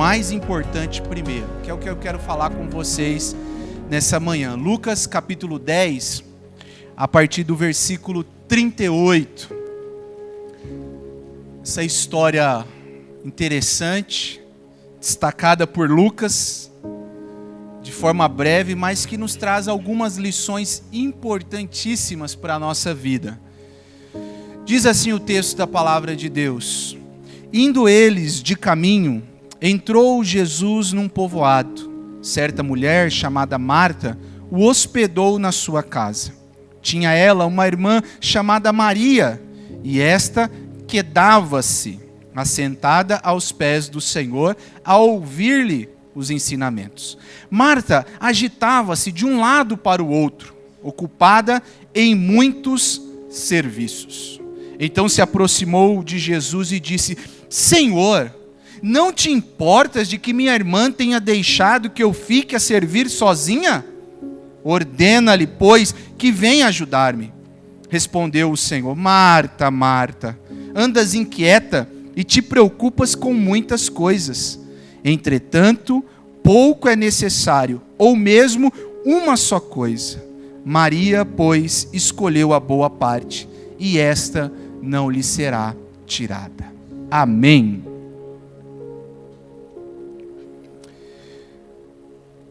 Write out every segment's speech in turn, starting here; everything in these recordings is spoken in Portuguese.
mais importante primeiro, que é o que eu quero falar com vocês nessa manhã. Lucas capítulo 10, a partir do versículo 38. Essa história interessante, destacada por Lucas, de forma breve, mas que nos traz algumas lições importantíssimas para a nossa vida. Diz assim o texto da palavra de Deus: indo eles de caminho, entrou Jesus num povoado. Certa mulher, chamada Marta, o hospedou na sua casa. Tinha ela uma irmã chamada Maria, e esta quedava-se assentada aos pés do Senhor, a ouvir-lhe os ensinamentos. Marta agitava-se de um lado para o outro, ocupada em muitos serviços. Então se aproximou de Jesus e disse: Senhor, não te importas de que minha irmã tenha deixado que eu fique a servir sozinha? Ordena-lhe, pois, que venha ajudar-me. Respondeu o Senhor: Marta, Marta, andas inquieta e te preocupas com muitas coisas. Entretanto, pouco é necessário, ou mesmo uma só coisa. Maria, pois, escolheu a boa parte, e esta não lhe será tirada. Amém.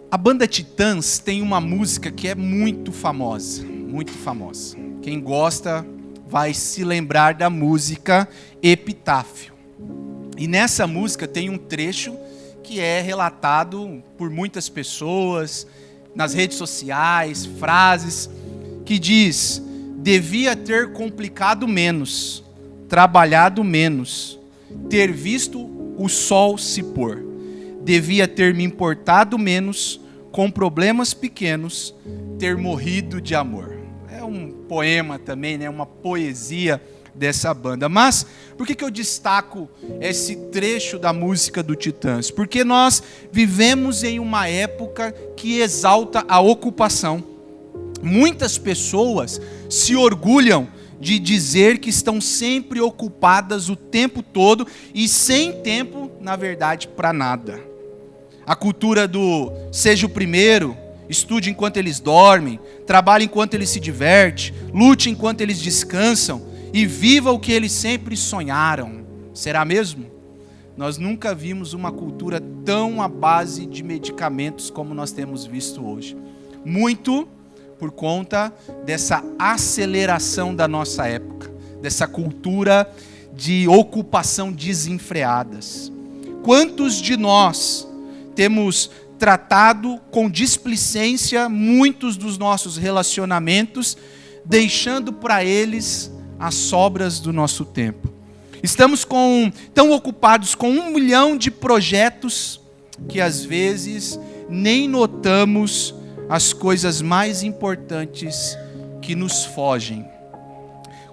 A banda Titãs tem uma música que é muito famosa, muito famosa. Quem gosta vai se lembrar da música Epitáfio. E nessa música tem um trecho que é relatado por muitas pessoas, nas redes sociais, frases, que diz: devia ter complicado menos, trabalhado menos, ter visto o sol se pôr. Devia ter me importado menos, com problemas pequenos, ter morrido de amor. É um poema também, né? Uma poesia dessa banda. Mas por que eu destaco esse trecho da música do Titãs? Porque nós vivemos em uma época que exalta a ocupação. Muitas pessoas se orgulham de dizer que estão sempre ocupadas o tempo todo e sem tempo, na verdade, para nada. A cultura do seja o primeiro, estude enquanto eles dormem, trabalhe enquanto eles se divertem, lute enquanto eles descansam e viva o que eles sempre sonharam. Será mesmo? Nós nunca vimos uma cultura tão à base de medicamentos como nós temos visto hoje. Muito por conta dessa aceleração da nossa época, dessa cultura de ocupação desenfreadas. Quantos de nós temos tratado com displicência muitos dos nossos relacionamentos, deixando para eles as sobras do nosso tempo? Estamos tão ocupados com 1 milhão de projetos que às vezes nem notamos as coisas mais importantes que nos fogem.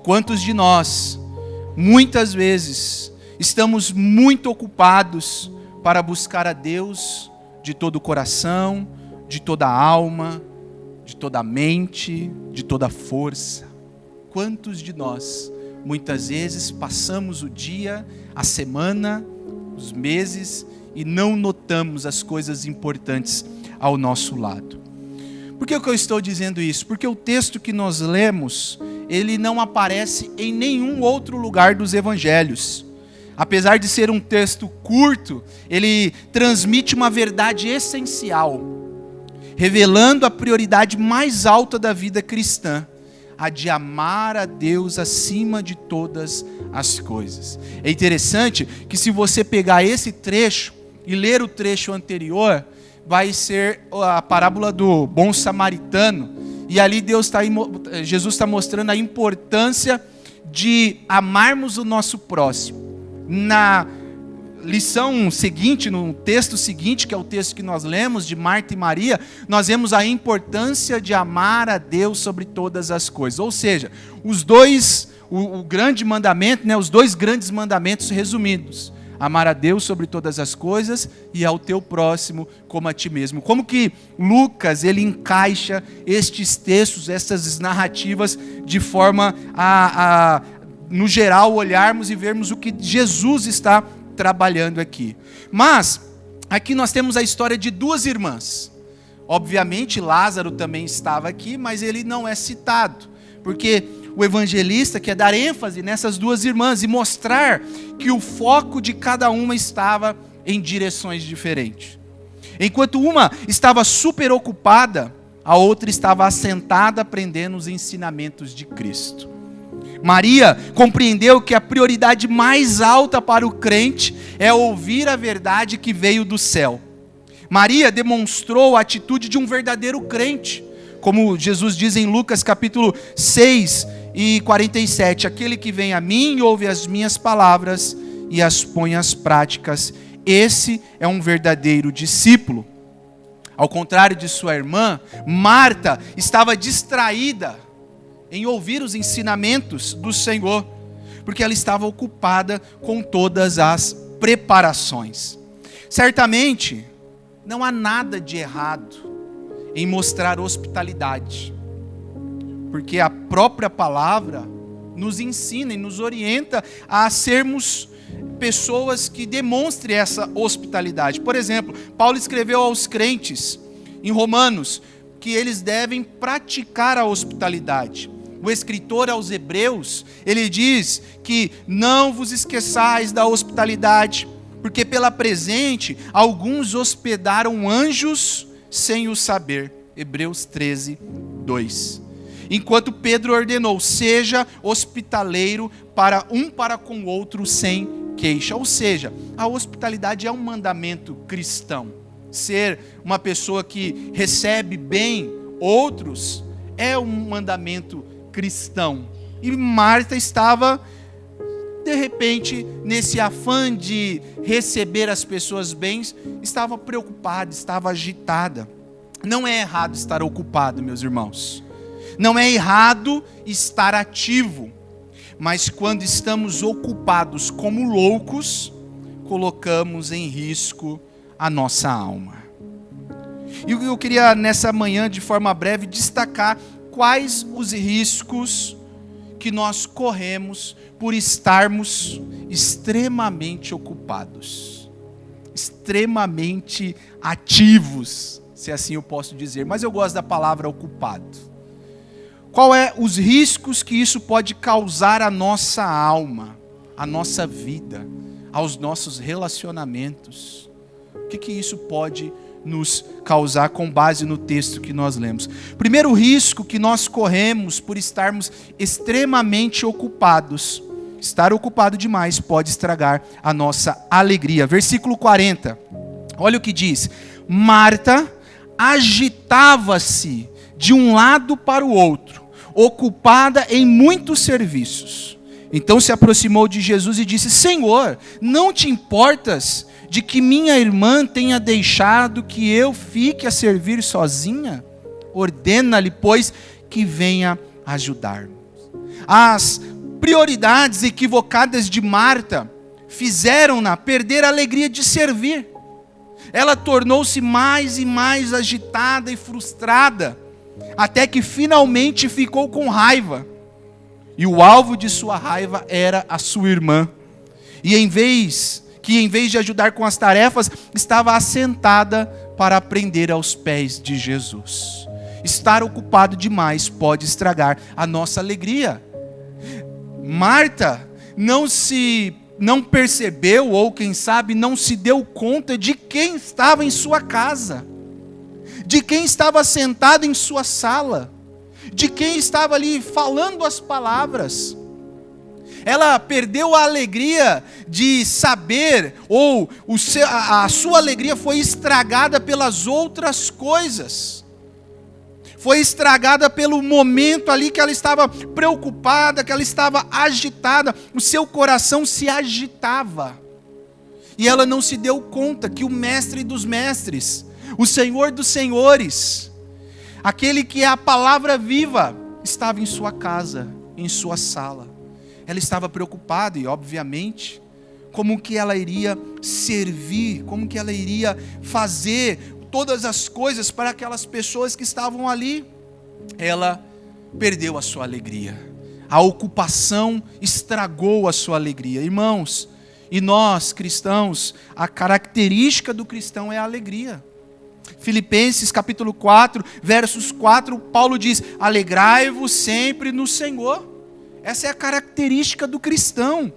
Quantos de nós, muitas vezes, estamos muito ocupados para buscar a Deus de todo o coração, de toda a alma, de toda a mente, de toda a força? Quantos de nós, muitas vezes, passamos o dia, a semana, os meses e não notamos as coisas importantes ao nosso lado? Por que eu estou dizendo isso? Porque o texto que nós lemos, ele não aparece em nenhum outro lugar dos evangelhos. Apesar de ser um texto curto, ele transmite uma verdade essencial, revelando a prioridade mais alta da vida cristã, a de amar a Deus acima de todas as coisas. É interessante que se você pegar esse trecho e ler o trecho anterior, vai ser a parábola do bom samaritano, e ali Jesus está mostrando a importância de amarmos o nosso próximo. Na lição seguinte, no texto seguinte, que é o texto que nós lemos, de Marta e Maria, nós vemos a importância de amar a Deus sobre todas as coisas. Ou seja, o grande mandamento, né, os 2 grandes mandamentos resumidos: amar a Deus sobre todas as coisas e ao teu próximo como a ti mesmo. Como que Lucas, ele encaixa estes textos, essas narrativas, de forma no geral, olharmos e vermos o que Jesus está trabalhando aqui. Mas aqui nós temos a história de duas irmãs. Obviamente Lázaro também estava aqui, mas ele não é citado, porque o evangelista quer dar ênfase nessas duas irmãs e mostrar que o foco de cada uma estava em direções diferentes. Enquanto uma estava super ocupada, a outra estava assentada aprendendo os ensinamentos de Cristo. Maria compreendeu que a prioridade mais alta para o crente é ouvir a verdade que veio do céu. Maria demonstrou a atitude de um verdadeiro crente, como Jesus diz em Lucas capítulo 6 e 47, aquele que vem a mim e ouve as minhas palavras e as põe às práticas, esse é um verdadeiro discípulo. Ao contrário de sua irmã, Marta estava distraída em ouvir os ensinamentos do Senhor, porque ela estava ocupada com todas as preparações. Certamente, não há nada de errado em mostrar hospitalidade, porque a própria palavra nos ensina e nos orienta a sermos pessoas que demonstrem essa hospitalidade. Por exemplo, Paulo escreveu aos crentes em Romanos que eles devem praticar a hospitalidade. O escritor aos Hebreus, ele diz que não vos esqueçais da hospitalidade, porque pela presente alguns hospedaram anjos sem o saber. Hebreus 13, 2. Enquanto Pedro ordenou, seja hospitaleiro para com o outro sem queixa. Ou seja, a hospitalidade é um mandamento cristão. Ser uma pessoa que recebe bem outros é um mandamento cristão. E Marta estava, de repente, nesse afã de receber as pessoas bem, estava preocupada, estava agitada. Não é errado estar ocupado, meus irmãos. Não é errado estar ativo. Mas quando estamos ocupados como loucos, colocamos em risco a nossa alma. E eu queria nessa manhã, de forma breve, destacar quais os riscos que nós corremos por estarmos extremamente ocupados, extremamente ativos, se assim eu posso dizer, mas eu gosto da palavra ocupado. Qual é os riscos que isso pode causar à nossa alma, à nossa vida, aos nossos relacionamentos? O que isso pode nos causar com base no texto que nós lemos? Primeiro risco que nós corremos por estarmos extremamente ocupados. Estar ocupado demais pode estragar a nossa alegria. Versículo 40. Olha o que diz. Marta agitava-se de um lado para o outro, ocupada em muitos serviços. Então se aproximou de Jesus e disse: Senhor, não te importas de que minha irmã tenha deixado que eu fique a servir sozinha? Ordena-lhe, pois, que venha ajudar-nos. As prioridades equivocadas de Marta fizeram-na perder a alegria de servir. Ela tornou-se mais e mais agitada e frustrada, até que finalmente ficou com raiva. E o alvo de sua raiva era a sua irmã. E em vez de ajudar com as tarefas, estava assentada para aprender aos pés de Jesus. Estar ocupado demais pode estragar a nossa alegria. Marta não percebeu, ou quem sabe não se deu conta de quem estava em sua casa, de quem estava sentado em sua sala, de quem estava ali falando as palavras. Ela perdeu a alegria de saber, ou a sua alegria foi estragada pelas outras coisas. Foi estragada pelo momento ali que ela estava preocupada, que ela estava agitada, o seu coração se agitava. E ela não se deu conta que o mestre dos mestres, o Senhor dos senhores, aquele que é a palavra viva, estava em sua casa, em sua sala. Ela estava preocupada e, obviamente, como que ela iria servir, como que ela iria fazer todas as coisas para aquelas pessoas que estavam ali. Ela perdeu a sua alegria. A ocupação estragou a sua alegria. Irmãos, E nós, cristãos, a característica do cristão é a alegria. Filipenses capítulo 4, versos 4, Paulo diz: alegrai-vos sempre no Senhor. Essa é a característica do cristão.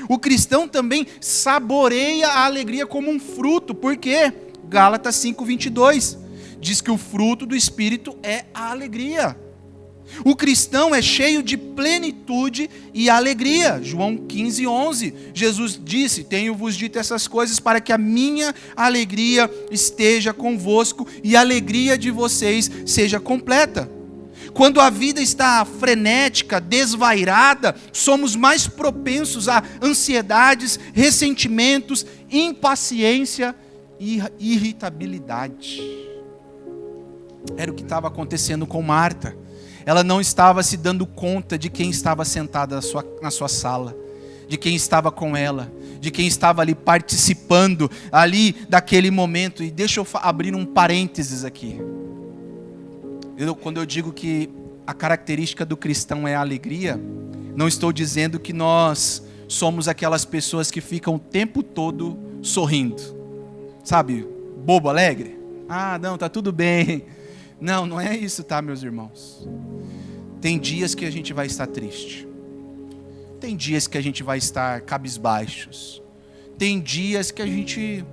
O cristão também saboreia a alegria como um fruto. Por quê? Gálatas 5:22 diz que o fruto do Espírito é a alegria. O cristão é cheio de plenitude e alegria. João 15:11, Jesus disse: tenho-vos dito essas coisas para que a minha alegria esteja convosco e a alegria de vocês seja completa. Quando a vida está frenética, desvairada, somos mais propensos a ansiedades, ressentimentos, impaciência e irritabilidade. Era o que estava acontecendo com Marta. Ela não estava se dando conta de quem estava sentada na sua sala, de quem estava com ela, de quem estava ali participando ali daquele momento. E deixa eu abrir um parênteses aqui. Quando eu digo que a característica do cristão é a alegria, não estou dizendo que nós somos aquelas pessoas que ficam o tempo todo sorrindo. Sabe, bobo alegre? Ah, não, tá tudo bem. Não, não é isso, tá, meus irmãos? Tem dias que a gente vai estar triste. Tem dias que a gente vai estar cabisbaixos. Tem dias que a gente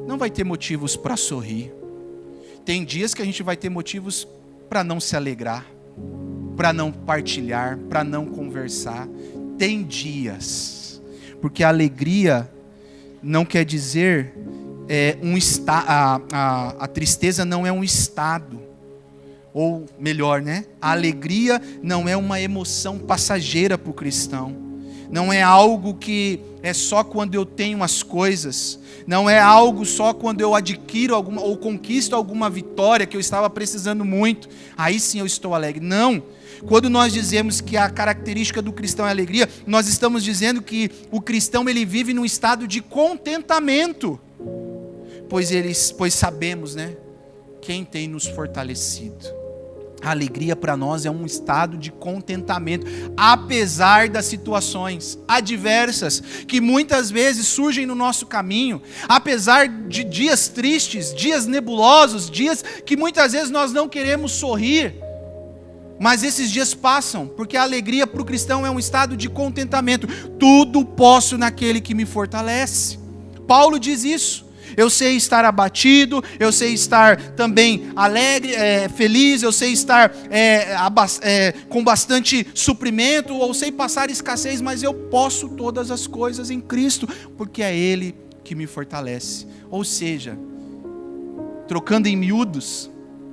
não vai ter motivos para sorrir. Tem dias que a gente vai ter motivos para não se alegrar, para não partilhar, para não conversar. Tem dias. Porque a alegria não quer dizer a tristeza não é um estado. Ou melhor, né? A alegria não é uma emoção passageira para o cristão. Não é algo que é só quando eu tenho as coisas. Não é algo só quando eu adquiro alguma ou conquisto alguma vitória que eu estava precisando muito. Aí sim eu estou alegre. Não. Quando nós dizemos que a característica do cristão é a alegria, nós estamos dizendo que o cristão ele vive num estado de contentamento. Pois sabemos, né? Quem tem nos fortalecido. A alegria para nós é um estado de contentamento, apesar das situações adversas que muitas vezes surgem no nosso caminho, apesar de dias tristes, dias nebulosos, dias que muitas vezes nós não queremos sorrir, mas esses dias passam, porque a alegria para o cristão é um estado de contentamento. Tudo posso naquele que me fortalece. Paulo diz isso. Eu sei estar abatido, eu sei estar também alegre, feliz, eu sei estar com bastante suprimento, ou sei passar escassez, mas eu posso todas as coisas em Cristo, porque é Ele que me fortalece. Ou seja, trocando em miúdos,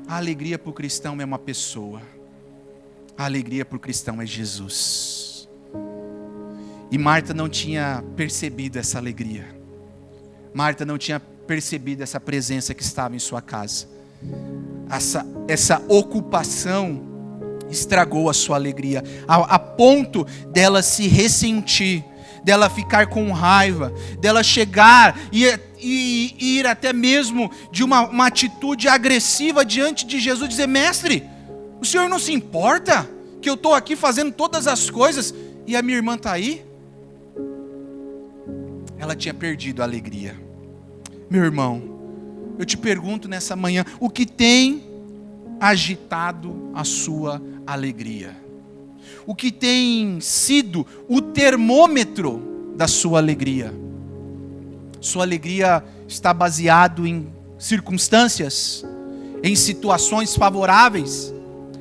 a alegria para o cristão é uma pessoa, a alegria para o cristão é Jesus. E Marta não tinha percebido essa alegria. Marta não tinha percebido essa presença que estava em sua casa. Essa ocupação estragou a sua alegria, a ponto dela se ressentir, dela ficar com raiva, dela chegar e ir até mesmo de uma atitude agressiva diante de Jesus, dizer: mestre, o senhor não se importa que eu estou aqui fazendo todas as coisas e a minha irmã está aí? Ela tinha perdido a alegria. Meu irmão, eu te pergunto nessa manhã, o que tem agitado a sua alegria? O que tem sido o termômetro da sua alegria? Sua alegria está baseado em circunstâncias, em situações favoráveis,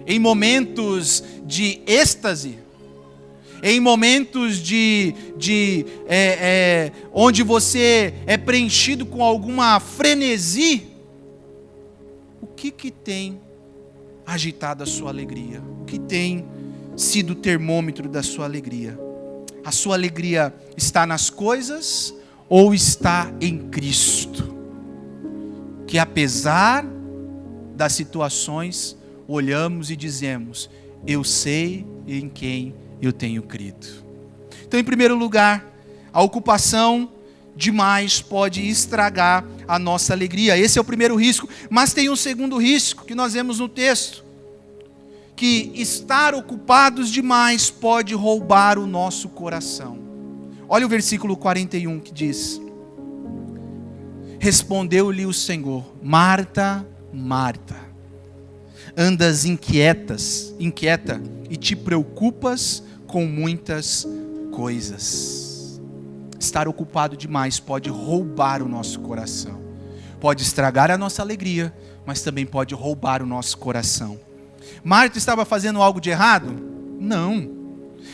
em momentos de êxtase, em momentos onde você é preenchido com alguma frenesi? O que tem agitado a sua alegria? O que tem sido o termômetro da sua alegria? A sua alegria está nas coisas ou está em Cristo? Que apesar das situações, olhamos e dizemos: eu sei em quem eu tenho crido. Então, em primeiro lugar, a ocupação demais pode estragar a nossa alegria. Esse é o primeiro risco. Mas tem um segundo risco que nós vemos no texto, que estar ocupados demais pode roubar o nosso coração. Olha o versículo 41 que diz: respondeu-lhe o Senhor: Marta, Marta, andas inquieta e te preocupas com muitas coisas. Estar ocupado demais pode roubar o nosso coração, pode estragar a nossa alegria, mas também pode roubar o nosso coração. Marta estava fazendo algo de errado? Não.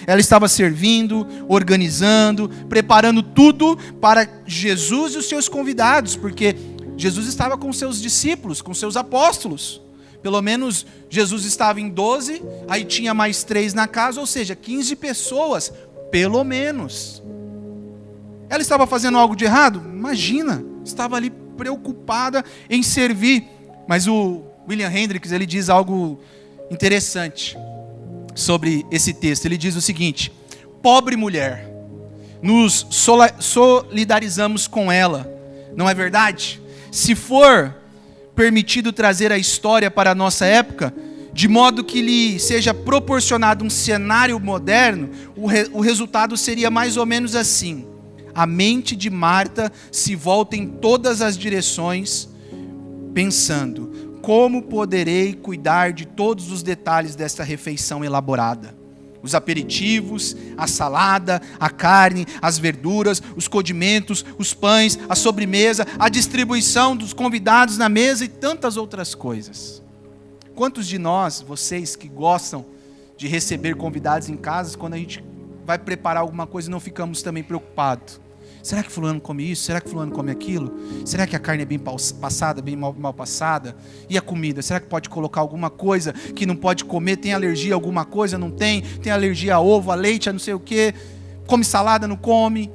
Ela estava servindo, organizando, preparando tudo para Jesus e os seus convidados, porque Jesus estava com seus discípulos, com seus apóstolos. Pelo menos Jesus estava em 12, aí tinha mais 3 na casa, ou seja, 15 pessoas, pelo menos. Ela estava fazendo algo de errado? Imagina, estava ali preocupada em servir. Mas o William Hendricks, ele diz algo interessante sobre esse texto. Ele diz o seguinte: pobre mulher, nos solidarizamos com ela, não é verdade? Se for permitido trazer a história para a nossa época, de modo que lhe seja proporcionado um cenário moderno, o resultado seria mais ou menos assim: a mente de Marta se volta em todas as direções, pensando: como poderei cuidar de todos os detalhes desta refeição elaborada? Os aperitivos, a salada, a carne, as verduras, os condimentos, os pães, a sobremesa, a distribuição dos convidados na mesa e tantas outras coisas. Quantos de nós, vocês que gostam de receber convidados em casa, quando a gente vai preparar alguma coisa, não ficamos também preocupados? Será que fulano come isso? Será que fulano come aquilo? Será que a carne é bem passada, bem mal passada? E a comida? Será que pode colocar alguma coisa que não pode comer? Tem alergia a alguma coisa? Não tem? Tem alergia a ovo, a leite, a não sei o quê? Come salada? Não come?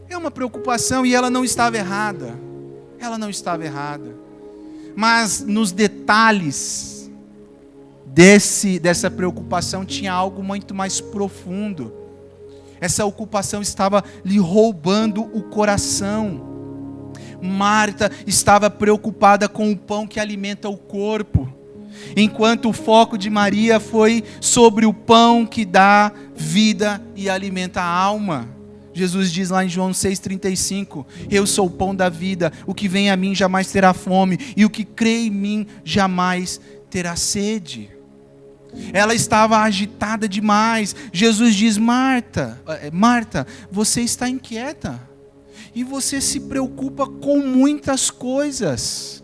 É uma preocupação e ela não estava errada. Ela não estava errada. Mas nos detalhes dessa preocupação tinha algo muito mais profundo. Essa ocupação estava lhe roubando o coração. Marta estava preocupada com o pão que alimenta o corpo, enquanto o foco de Maria foi sobre o pão que dá vida e alimenta a alma. Jesus diz lá em João 6,35: eu sou o pão da vida, o que vem a mim jamais terá fome, e o que crê em mim jamais terá sede. Ela estava agitada demais. Jesus diz: Marta, Marta, você está inquieta e você se preocupa com muitas coisas.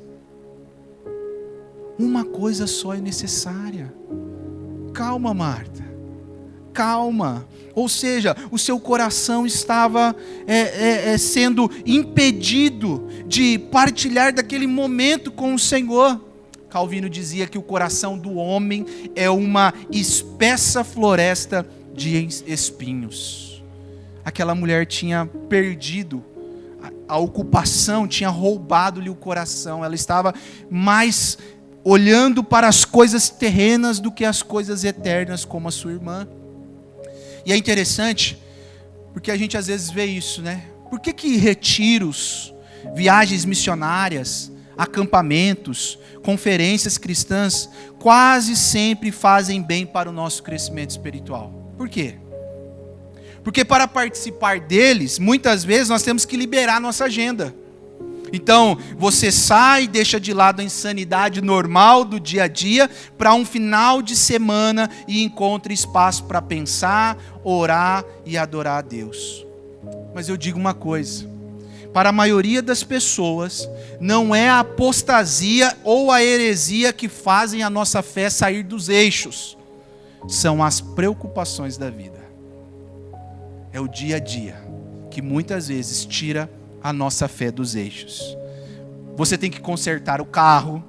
Uma coisa só é necessária. Calma, Marta, calma. Ou seja, o seu coração estava sendo impedido de partilhar daquele momento com o Senhor. Calvino dizia que o coração do homem é uma espessa floresta de espinhos. Aquela mulher tinha perdido a ocupação, tinha roubado-lhe o coração. Ela estava mais olhando para as coisas terrenas do que as coisas eternas, como a sua irmã. E é interessante, porque a gente às vezes vê isso, né? Por que retiros, viagens missionárias, acampamentos, conferências cristãs quase sempre fazem bem para o nosso crescimento espiritual? Por quê? Porque para participar deles, muitas vezes nós temos que liberar nossa agenda. Então, você sai, deixa de lado a insanidade normal do dia a dia para um final de semana e encontra espaço para pensar, orar e adorar a Deus. Mas eu digo uma coisa: para a maioria das pessoas, não é a apostasia ou a heresia que fazem a nossa fé sair dos eixos. São as preocupações da vida. É o dia a dia que muitas vezes tira a nossa fé dos eixos. Você tem que consertar o carro,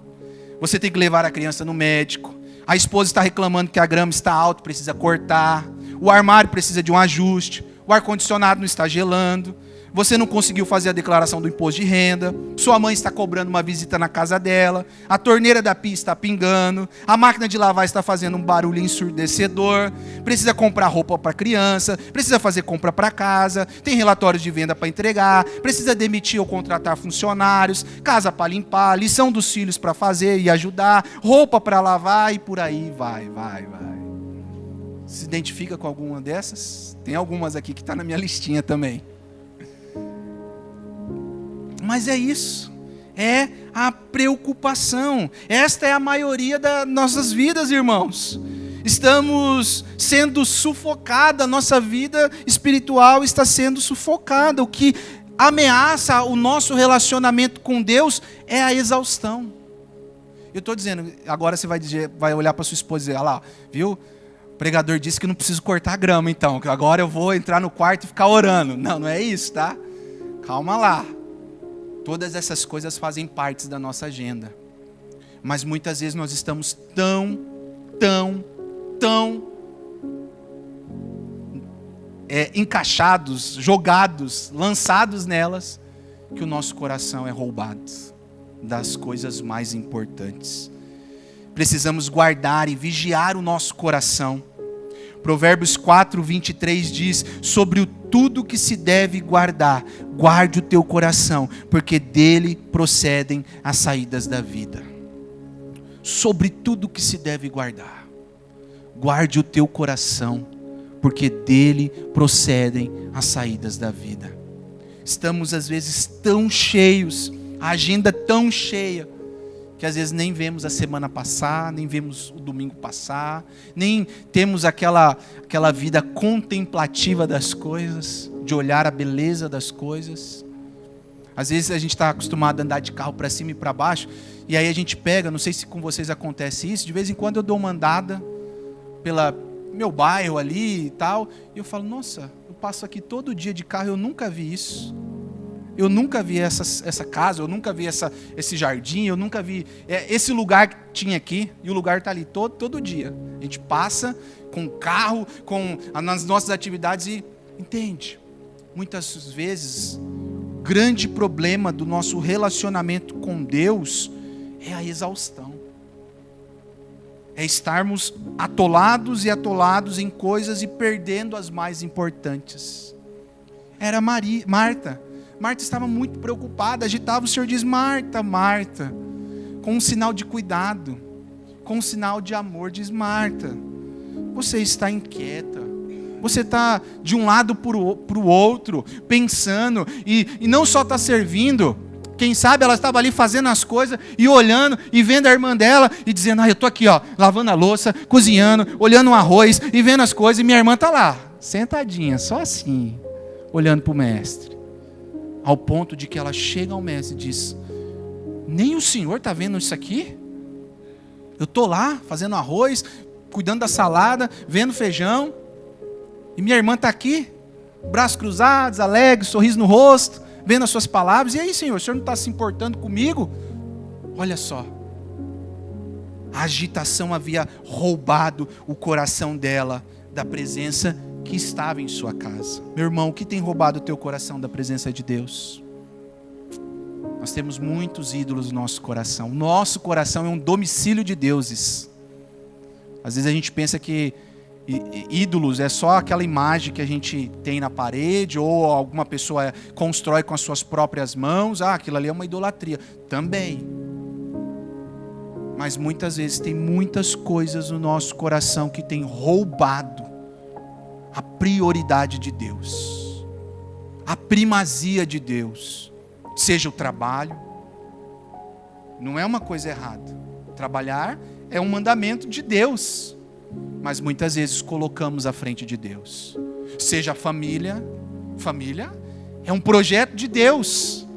você tem que levar a criança no médico, a esposa está reclamando que a grama está alta, precisa cortar, o armário precisa de um ajuste, o ar-condicionado não está gelando, você não conseguiu fazer a declaração do imposto de renda, sua mãe está cobrando uma visita na casa dela, a torneira da pia está pingando, a máquina de lavar está fazendo um barulho ensurdecedor, precisa comprar roupa para a criança, precisa fazer compra para casa, tem relatórios de venda para entregar, precisa demitir ou contratar funcionários, casa para limpar, lição dos filhos para fazer e ajudar, roupa para lavar e por aí vai. Se identifica com alguma dessas? Tem algumas aqui que está na minha listinha também. Mas é isso. É a preocupação. Esta é a maioria das nossas vidas, irmãos. Estamos sendo sufocados, a nossa vida espiritual está sendo sufocada. O que ameaça o nosso relacionamento com Deus é a exaustão. Eu estou dizendo, agora você vai olhar para sua esposa e dizer, olha lá, viu? O pregador disse que não preciso cortar grama, então, que agora eu vou entrar no quarto e ficar orando. Não, não é isso, tá? Calma lá. Todas essas coisas fazem parte da nossa agenda. Mas muitas vezes nós estamos tão encaixados, jogados, lançados nelas, que o nosso coração é roubado das coisas mais importantes. Precisamos guardar e vigiar o nosso coração. Provérbios 4:23 diz, sobre tudo que se deve guardar, guarde o teu coração, porque dele procedem as saídas da vida. Sobre tudo que se deve guardar, guarde o teu coração, porque dele procedem as saídas da vida. Estamos às vezes tão cheios, a agenda tão cheia, que às vezes nem vemos a semana passar, nem vemos o domingo passar, nem temos aquela vida contemplativa das coisas, de olhar a beleza das coisas. Às vezes a gente está acostumado a andar de carro para cima e para baixo, e aí a gente pega, não sei se com vocês acontece isso, de vez em quando eu dou uma andada pela meu bairro ali e tal, e eu falo, nossa, eu passo aqui todo dia de carro, eu nunca vi isso. Eu nunca vi essa casa, eu nunca vi esse jardim, eu nunca vi esse lugar que tinha aqui, e o lugar está ali todo dia. A gente passa com o carro, nas nossas atividades e entende. Muitas vezes, o grande problema do nosso relacionamento com Deus é a exaustão. É estarmos atolados em coisas e perdendo as mais importantes. Era Marta. Marta estava muito preocupada, agitava, o Senhor diz, Marta, Marta, com um sinal de cuidado, com um sinal de amor, diz, Marta, você está inquieta, você está de um lado para o outro, pensando, e não só está servindo, quem sabe ela estava ali fazendo as coisas, e olhando, e vendo a irmã dela, e dizendo, eu estou aqui, lavando a louça, cozinhando, olhando o arroz, e vendo as coisas, e minha irmã está lá, sentadinha, só assim, olhando para o mestre. Ao ponto de que ela chega ao mestre e diz, nem o senhor está vendo isso aqui? Eu estou lá, fazendo arroz, cuidando da salada, vendo feijão, e minha irmã está aqui, braços cruzados, alegre, sorriso no rosto, vendo as suas palavras, e aí senhor, o senhor não está se importando comigo? Olha só, a agitação havia roubado o coração dela, da presença que estava em sua casa. Meu irmão, o que tem roubado o teu coração da presença de Deus? Nós temos muitos ídolos no nosso coração. O nosso coração é um domicílio de deuses. Às vezes a gente pensa que ídolos é só aquela imagem que a gente tem na parede, ou alguma pessoa constrói com as suas próprias mãos. Aquilo ali é uma idolatria. Também. Mas muitas vezes tem muitas coisas no nosso coração que tem roubado a prioridade de Deus, a primazia de Deus, seja o trabalho, não é uma coisa errada, trabalhar é um mandamento de Deus, mas muitas vezes colocamos à frente de Deus, seja a família é um projeto de Deus,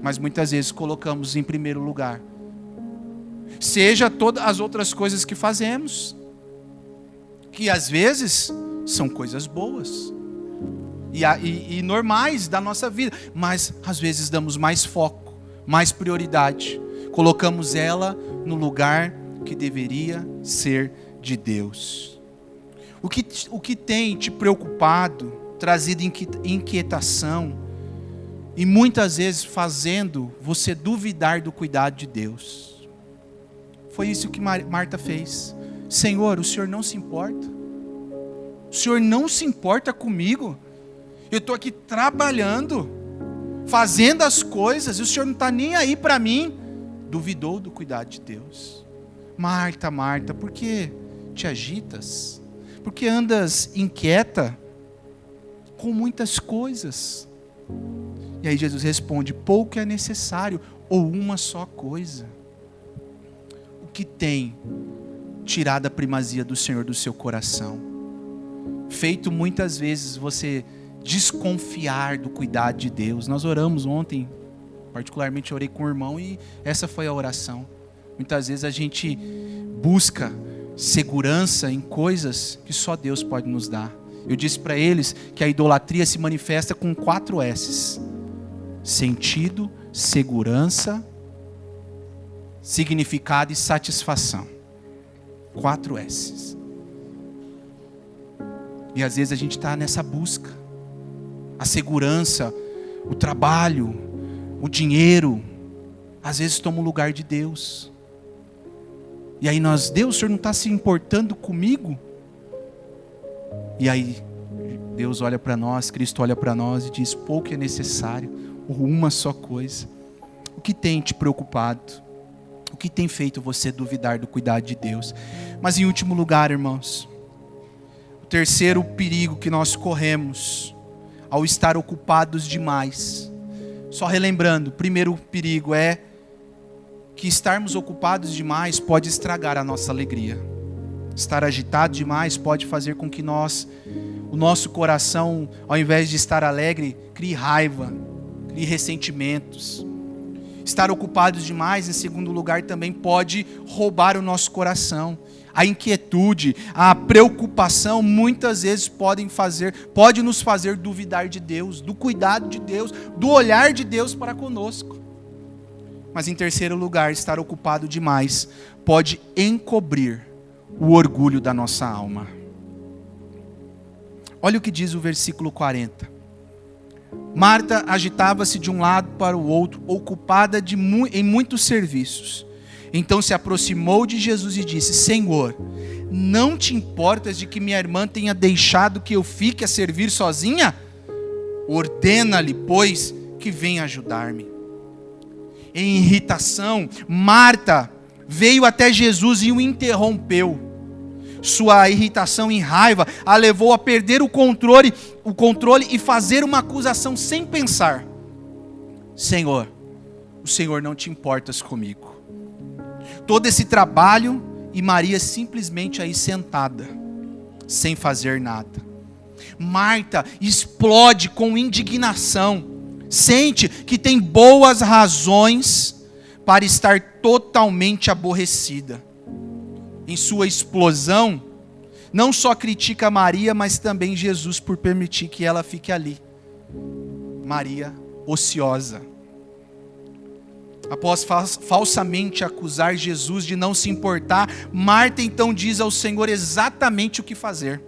mas muitas vezes colocamos em primeiro lugar, seja todas as outras coisas que fazemos, que às vezes são coisas boas e normais da nossa vida, mas às vezes damos mais foco, mais prioridade, colocamos ela no lugar que deveria ser de Deus. O que tem te preocupado, trazido inquietação e muitas vezes fazendo você duvidar do cuidado de Deus? Foi isso que Marta fez. Senhor, o Senhor não se importa? O Senhor não se importa comigo? Eu estou aqui trabalhando, fazendo as coisas, e o Senhor não está nem aí para mim. Duvidou do cuidado de Deus. Marta, Marta, por que te agitas? Porque andas inquieta com muitas coisas. E aí Jesus responde: pouco é necessário, ou uma só coisa. O que tem tirado a primazia do Senhor do seu coração? Feito muitas vezes você desconfiar do cuidado de Deus. Nós oramos ontem, particularmente eu orei com o irmão e essa foi a oração. Muitas vezes a gente busca segurança em coisas que só Deus pode nos dar. Eu disse para eles que a idolatria se manifesta com 4 S's: sentido, segurança, significado e satisfação. 4 S's. E às vezes a gente está nessa busca. A segurança, o trabalho, o dinheiro, às vezes toma o lugar de Deus. E aí Deus, o Senhor não está se importando comigo? E aí Deus olha para nós, Cristo olha para nós e diz: pouco é necessário, ou uma só coisa. O que tem te preocupado? O que tem feito você duvidar do cuidado de Deus? Mas em último lugar, irmãos, o terceiro perigo que nós corremos ao estar ocupados demais. Só relembrando, o primeiro perigo é que estarmos ocupados demais pode estragar a nossa alegria. Estar agitado demais pode fazer com que o nosso coração, ao invés de estar alegre, crie raiva, crie ressentimentos. Estar ocupados demais, em segundo lugar, também pode roubar o nosso coração. A inquietude, a preocupação, muitas vezes pode nos fazer duvidar de Deus, do cuidado de Deus, do olhar de Deus para conosco. Mas em terceiro lugar, estar ocupado demais pode encobrir o orgulho da nossa alma. Olha o que diz o versículo 40. Marta agitava-se de um lado para o outro, ocupada em muitos serviços. Então se aproximou de Jesus e disse: Senhor, não te importas de que minha irmã tenha deixado que eu fique a servir sozinha? Ordena-lhe, pois, que venha ajudar-me. Em irritação, Marta veio até Jesus e o interrompeu. Sua irritação e raiva a levou a perder o controle e fazer uma acusação sem pensar. Senhor, o Senhor não te importas comigo. Todo esse trabalho e Maria simplesmente aí sentada, sem fazer nada. Marta explode com indignação. Sente que tem boas razões para estar totalmente aborrecida. Em sua explosão, não só critica Maria, mas também Jesus por permitir que ela fique ali. Maria, ociosa. Após falsamente acusar Jesus de não se importar, Marta então diz ao Senhor exatamente o que fazer.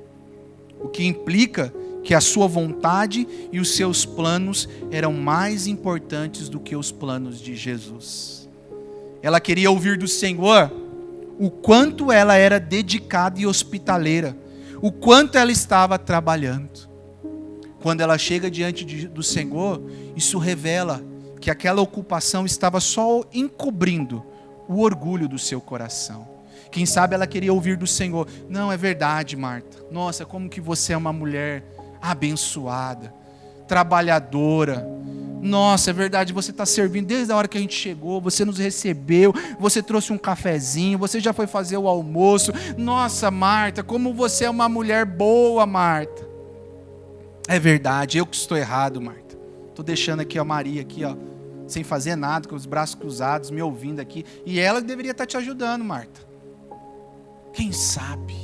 O que implica que a sua vontade e os seus planos eram mais importantes do que os planos de Jesus. Ela queria ouvir do Senhor o quanto ela era dedicada e hospitaleira, o quanto ela estava trabalhando. Quando ela chega diante do Senhor, isso revela que aquela ocupação estava só encobrindo o orgulho do seu coração. Quem sabe ela queria ouvir do Senhor: não, é verdade, Marta, nossa, como que você é uma mulher abençoada, trabalhadora. Nossa, é verdade, você está servindo desde a hora que a gente chegou, você nos recebeu, você trouxe um cafezinho, você já foi fazer o almoço. Nossa, Marta, como você é uma mulher boa, Marta. É verdade, eu que estou errado, Marta. Estou deixando aqui a Maria aqui, ó, sem fazer nada, com os braços cruzados, me ouvindo aqui. E ela deveria estar te ajudando, Marta. Quem sabe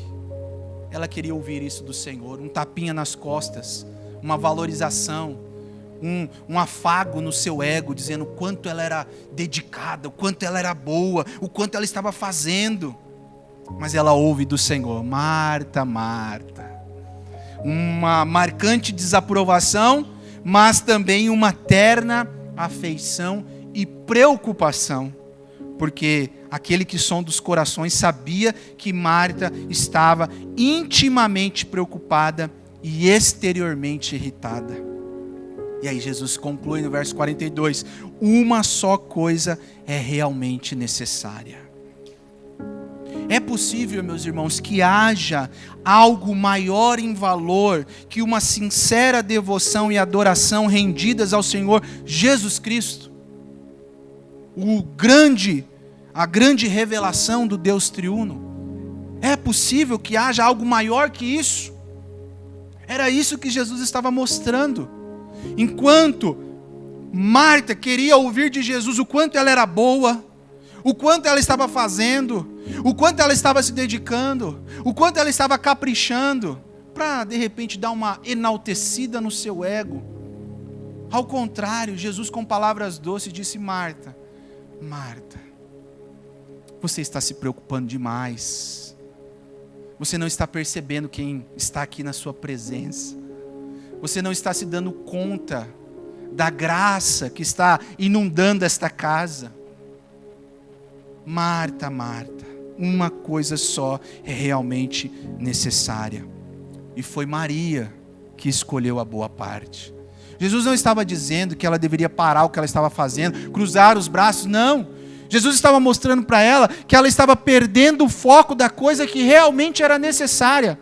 ela queria ouvir isso do Senhor, um tapinha nas costas, uma valorização, um afago no seu ego, dizendo o quanto ela era dedicada, o quanto ela era boa, o quanto ela estava fazendo. Mas ela ouve do Senhor: Marta, Marta. Uma marcante desaprovação, mas também uma terna afeição e preocupação, porque aquele que sonda os corações sabia que Marta estava intimamente preocupada e exteriormente irritada. E aí Jesus conclui no verso 42, uma só coisa é realmente necessária. É possível, meus irmãos, que haja algo maior em valor que uma sincera devoção e adoração rendidas ao Senhor Jesus Cristo? A grande revelação do Deus triuno. É possível que haja algo maior que isso? Era isso que Jesus estava mostrando. Enquanto Marta queria ouvir de Jesus o quanto ela era boa, o quanto ela estava fazendo, o quanto ela estava se dedicando, o quanto ela estava caprichando, para de repente dar uma enaltecida no seu ego. Ao contrário, Jesus com palavras doces disse: Marta, Marta, você está se preocupando demais. Você não está percebendo quem está aqui na sua presença. Você não está se dando conta da graça que está inundando esta casa. Marta, Marta, uma coisa só é realmente necessária. E foi Maria que escolheu a boa parte. Jesus não estava dizendo que ela deveria parar o que ela estava fazendo, cruzar os braços, não. Jesus estava mostrando para ela que ela estava perdendo o foco da coisa que realmente era necessária.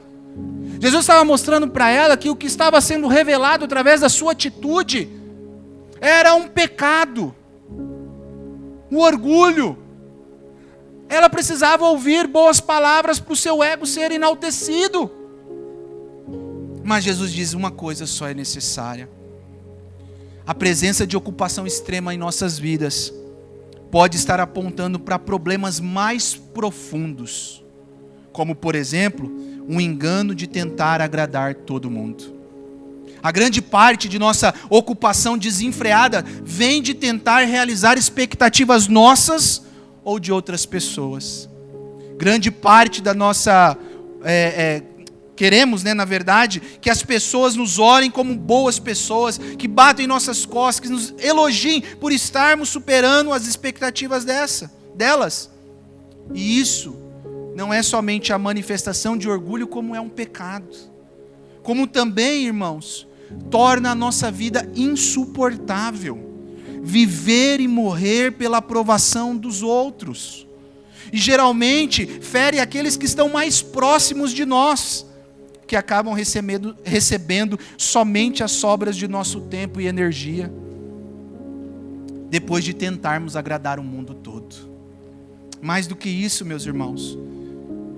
Jesus estava mostrando para ela que o que estava sendo revelado através da sua atitude era um pecado, o orgulho. Ela precisava ouvir boas palavras para o seu ego ser enaltecido. Mas Jesus diz: uma coisa só é necessária. A presença de ocupação extrema em nossas vidas pode estar apontando para problemas mais profundos, como, por exemplo, um engano de tentar agradar todo mundo. A grande parte de nossa ocupação desenfreada vem de tentar realizar expectativas nossas ou de outras pessoas. Grande parte da nossa... Queremos, na verdade, que as pessoas nos olhem como boas pessoas, que batam em nossas costas, que nos elogiem por estarmos superando as expectativas delas. E isso não é somente a manifestação de orgulho, como é um pecado. Como também, irmãos, torna a nossa vida insuportável. Viver e morrer pela aprovação dos outros. E geralmente fere aqueles que estão mais próximos de nós, que acabam recebendo somente as sobras de nosso tempo e energia, depois de tentarmos agradar o mundo todo. Mais do que isso, meus irmãos,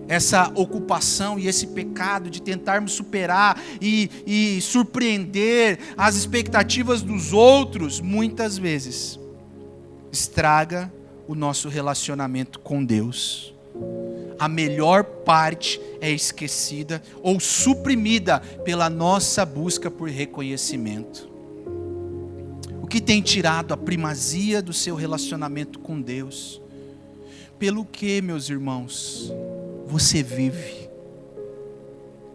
essa ocupação e esse pecado de tentarmos superar e surpreender as expectativas dos outros, muitas vezes, estraga o nosso relacionamento com Deus. A melhor parte é esquecida ou suprimida pela nossa busca por reconhecimento. O que tem tirado a primazia do seu relacionamento com Deus? Pelo que, meus irmãos, você vive?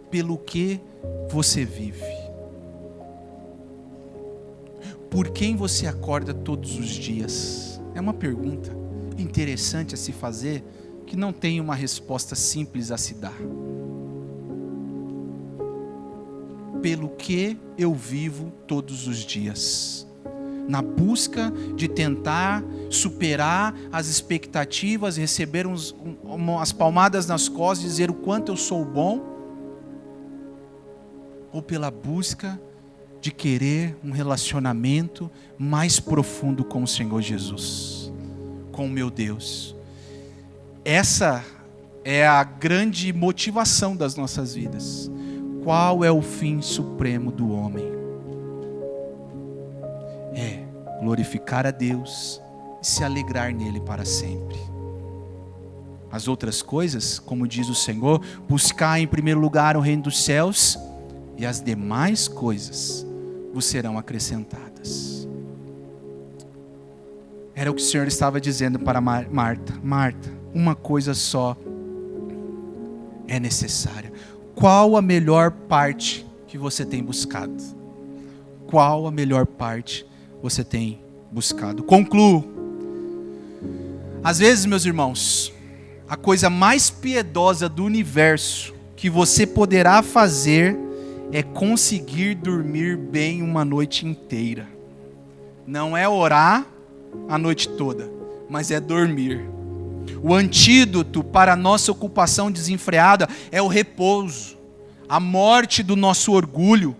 Pelo que você vive? Por quem você acorda todos os dias? É uma pergunta interessante a se fazer, que não tem uma resposta simples a se dar. Pelo que eu vivo todos os dias? Na busca de tentar superar as expectativas, receber as palmadas nas costas e dizer o quanto eu sou bom? Ou pela busca de querer um relacionamento mais profundo com o Senhor Jesus, com o meu Deus? Essa é a grande motivação das nossas vidas. Qual é o fim supremo do homem? É glorificar a Deus e se alegrar nele para sempre. As outras coisas, como diz o Senhor, buscar em primeiro lugar o reino dos céus, e as demais coisas vos serão acrescentadas. Era o que o Senhor estava dizendo para Marta. Marta, uma coisa só é necessária. Qual a melhor parte que você tem buscado? Qual a melhor parte você tem buscado? Concluo. Às vezes, meus irmãos, a coisa mais piedosa do universo que você poderá fazer é conseguir dormir bem uma noite inteira. Não é orar a noite toda, mas é dormir. O antídoto para a nossa ocupação desenfreada é o repouso. a morte do nosso orgulho,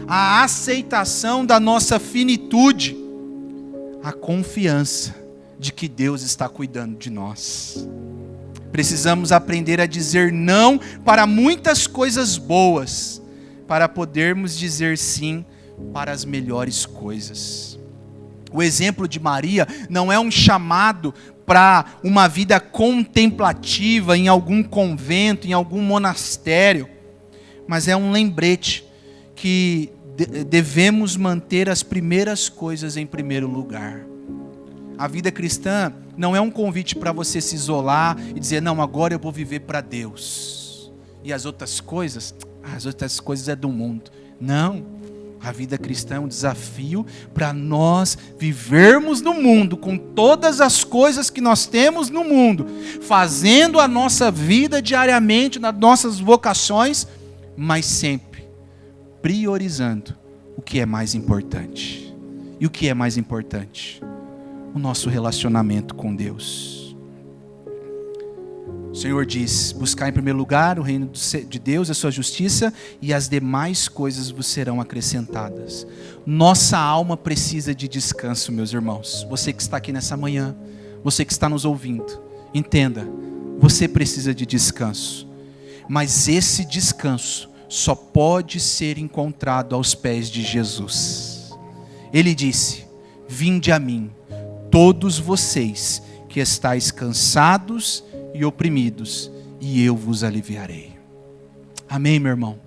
a aceitação da nossa finitude, a confiança de que Deus está cuidando de nós. Precisamos aprender a dizer não para muitas coisas boas, para podermos dizer sim para as melhores coisas. O exemplo de Maria não é um chamado para uma vida contemplativa em algum convento, em algum monastério, mas é um lembrete que devemos manter as primeiras coisas em primeiro lugar. A vida cristã não é um convite para você se isolar e dizer, não, agora eu vou viver para Deus. E as outras coisas é do mundo. Não, a vida cristã é um desafio para nós vivermos no mundo, com todas as coisas que nós temos no mundo, fazendo a nossa vida diariamente, nas nossas vocações, mas sempre priorizando o que é mais importante. E o que é mais importante? O nosso relacionamento com Deus. O Senhor diz, buscar em primeiro lugar o reino de Deus, a sua justiça, e as demais coisas vos serão acrescentadas. Nossa alma precisa de descanso, meus irmãos. Você que está aqui nessa manhã, você que está nos ouvindo, entenda, você precisa de descanso. Mas esse descanso só pode ser encontrado aos pés de Jesus. Ele disse, vinde a mim, todos vocês que estáis cansados e oprimidos, e eu vos aliviarei. Amém, meu irmão?